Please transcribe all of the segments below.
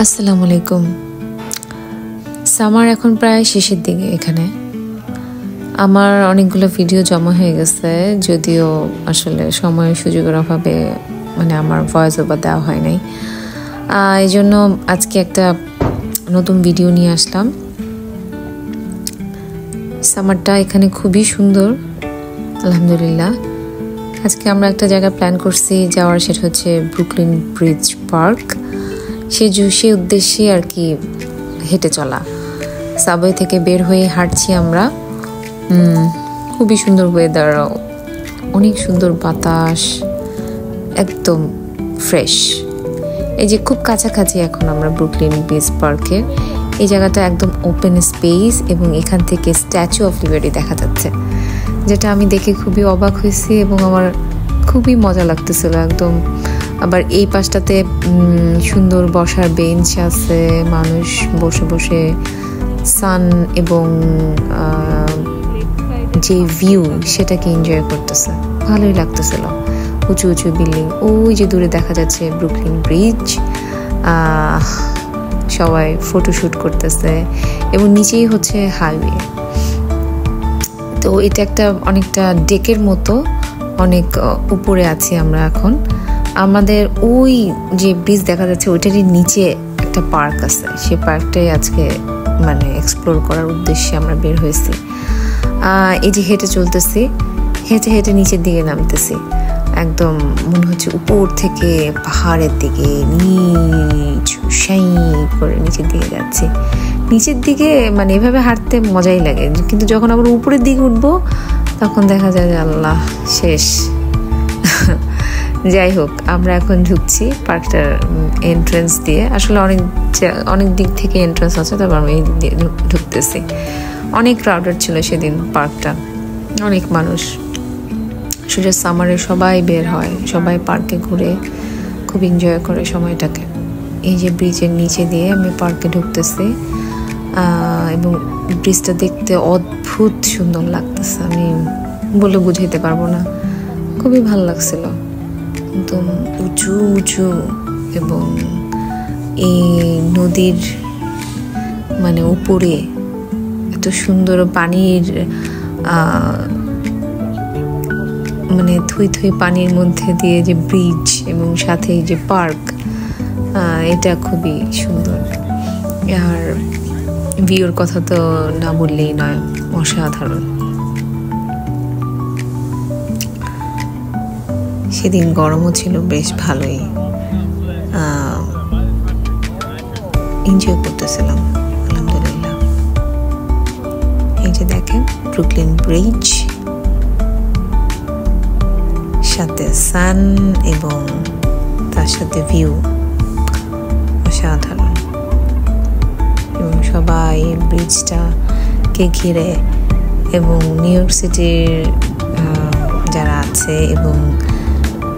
আসসালামু আলাইকুম। সামার এখন প্রায় শেষের দিকে। এখানে আমার অনেকগুলো ভিডিও জমা হয়ে গেছে, যদিও আসলে সময়ের সুযোগের অভাবে আমার ভয়েস ওভার দেওয়া হয় নাই। এই জন্য আজকে একটা নতুন ভিডিও নিয়ে আসলাম। সামারটা এখানে খুবই সুন্দর, আলহামদুলিল্লাহ। আজকে আমরা একটা জায়গা প্ল্যান করছি যাওয়ার, সেটা হচ্ছে ব্রুকলিন ব্রিজ পার্ক। সে উদ্দেশ্যে আর কি হেঁটে চলা। সাবওয়ে থেকে বের হয়ে হাঁটছি আমরা। খুবই সুন্দর ওয়েদার, অনেক সুন্দর বাতাস, একদম ফ্রেশ। এই যে খুব কাছাকাছি এখন আমরা ব্রুকলিন ব্রিজ পার্কের। এই জায়গাটা একদম ওপেন স্পেস এবং এখান থেকে স্ট্যাচু অফ লিবার্টি দেখা যাচ্ছে, যেটা আমি দেখে খুবই অবাক হয়েছি এবং আমার খুবই মজা লাগতেছিল একদম। আবার এই পাশটাতে সুন্দর বসার বেঞ্চ আছে, মানুষ বসে বসে সান এবং যে ভিউ সেটাকে এনজয় করতেছে, ভালোই লাগতেছিল। উঁচু উঁচু বিল্ডিং, ওই যে দূরে দেখা যাচ্ছে ব্রুকলিন ব্রিজ। সবাই ফটোশ্যুট করতেছে এবং নিচেই হচ্ছে হাইওয়ে। তো এটা একটা অনেকটা ডেকের মতো, অনেক উপরে আছি আমরা এখন। আমাদের ওই যে ব্রিজ দেখা যাচ্ছে ওইটারই নিচে একটা পার্ক আছে, সেই পার্কটাই আজকে এক্সপ্লোর করার উদ্দেশ্যে আমরা বের হয়েছি। এই যে হেঁটে চলতেছি, হেঁটে হেঁটে নিচের দিকে নামতেছি। একদম মনে হচ্ছে উপর থেকে পাহাড়ের দিকে সাই করে নিচের দিকে যাচ্ছি। নিচের দিকে এভাবে হাঁটতে মজাই লাগে, কিন্তু যখন আবার উপরের দিকে উঠবো তখন দেখা যায় যে আল্লাহ শেষ। যাই হোক, আমরা এখন ঢুকছি পার্কটার এন্ট্রেন্স দিয়ে। আসলে অনেক দিক থেকে এন্ট্রেন্স আছে, তারপর আমি এই দিক দিয়ে ঢুকতেছি। অনেক ক্রাউডেড ছিল সেদিন পার্কটা, অনেক মানুষ। সোজা সামারে সবাই বের হয়, সবাই পার্কে ঘুরে খুব এনজয় করে সময়টাকে। এই যে ব্রিজের নিচে দিয়ে আমি পার্কে ঢুকতেছি এবং ব্রিজটা দেখতে অদ্ভুত সুন্দর লাগতেছে, আমি বলে বুঝাইতে পারবো না। খুবই ভালো লাগছিল, একদম উঁচু উঁচু এবং এই নদীর উপরে এত সুন্দর পানির থুই থুই পানির মধ্যে দিয়ে যে ব্রিজ এবং সাথে যে পার্ক, এটা খুবই সুন্দর। আর ভিউর কথা তো না বললেই নয়, অসাধারণ। সেদিন গরমও ছিল বেশ ভালোই, এনজয় করতেছিলাম আলহামদুলিল্লাহ। এই যে দেখেন ব্রুকলিন ব্রিজ, সাথে সান এবং তার সাথে ভিউ, অসাধারণ। এবং সবাই ব্রিজটাকে ঘিরে এবং নিউ ইয়র্ক সিটির যারা আছে এবং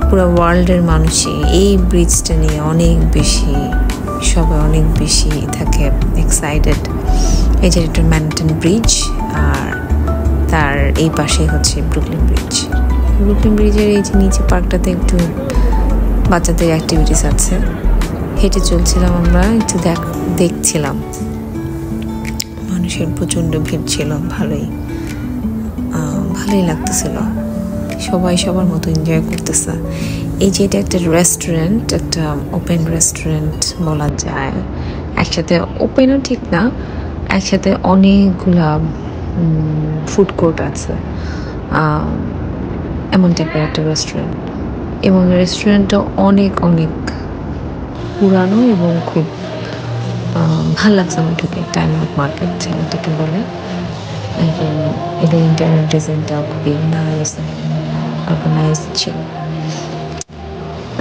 পুরো ওয়ার্ল্ডের মানুষই এই ব্রিজটা নিয়ে সবাই অনেক বেশি থাকে এক্সাইটেড। এই যে এটা ম্যানহাটন ব্রিজ, আর তার এই পাশে হচ্ছে ব্রুকলিন ব্রিজ। ব্রুকলিন ব্রিজের এই যে নিচে পার্কটাতে একটু বাচ্চাদের অ্যাক্টিভিটিস আছে। হেঁটে চলছিলাম আমরা, একটু দেখছিলাম। মানুষের প্রচণ্ড ভিড় ছিল, ভালোই লাগতেছিল। সবাই সবার মতো এনজয় করতেছে। এই যে এটা একটা রেস্টুরেন্ট, একটা ওপেন রেস্টুরেন্ট বলা যায়। একসাথে ওপেনও ঠিক না, একসাথে অনেকগুলা ফুড কোর্ট আছে, এমন টাইপের একটা রেস্টুরেন্ট। এবং রেস্টুরেন্টটা অনেক অনেক পুরানো এবং খুব ভালো লাগছে আমার ঢুকে। টাইম আউট মার্কেট এটাকে বলে। এদের ইন্টারনেট ডিজাইনটাও খুবই নাইস, অর্গানাইজ ছিল।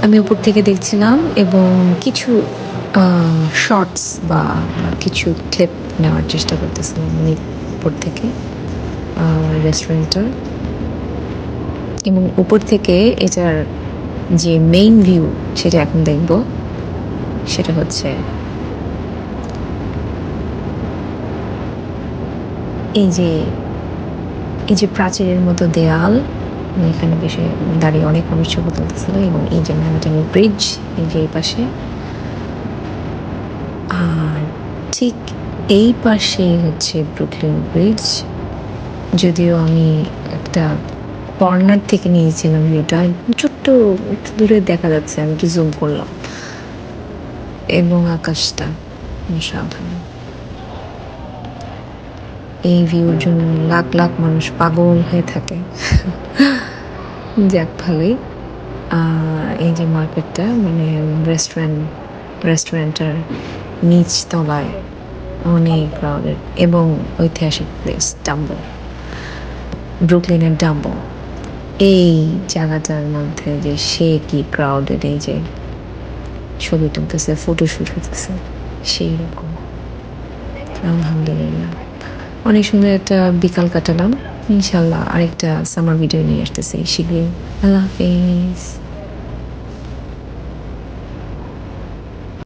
আমি উপর থেকে দেখছিলাম এবং কিছু শর্টস বা কিছু ক্লিপ নেওয়ার চেষ্টা করতেছিলাম উপর থেকে রেস্টুরেন্টটার। এবং উপর থেকে এটার যে মেইন ভিউ সেটা এখন দেখব। সেটা হচ্ছে এই যে প্রাচীরের মতো দেয়াল, এখানে বেশি দাঁড়িয়ে অনেক মানুষ ছবি তুলতেছিল। এবং এই যে ম্যানহাটন ব্রিজ, এই যে এই পাশে আর ঠিক এই পাশে হচ্ছে ব্রুকলিন ব্রিজ। যদিও আমি একটা কর্নার থেকে নিয়েছিলাম ভিউটা, ছোট্ট একটু দূরে দেখা যাচ্ছে, আমি একটু জুম করলাম। এবং আকাশটা অসাধারণ। এই ভিউর জন্য লাখ লাখ মানুষ পাগল হয়ে থাকে। যাক, ভালোই। এই যে মার্কেটটা, মানে রেস্টুরেন্টের নিচ তলায় অনেক ক্রাউডেড এবং ঐতিহাসিক প্লেস ডাম্বো, ব্রুকলিনের ডাম্বো। এই জায়গাটার মধ্যে যে সে কি ক্রাউডেড, এই যে ছবি তুলতেছে, ফটোশুট হতেছে, সেই রকম। আলহামদুলিল্লাহ, অনেক সুন্দর একটা বিকাল কাটালাম। ইনশাল্লাহ আরেকটা সামার ভিডিও নিয়ে আসতেছি শীঘ্রই। আল্লাহ হাফেজ।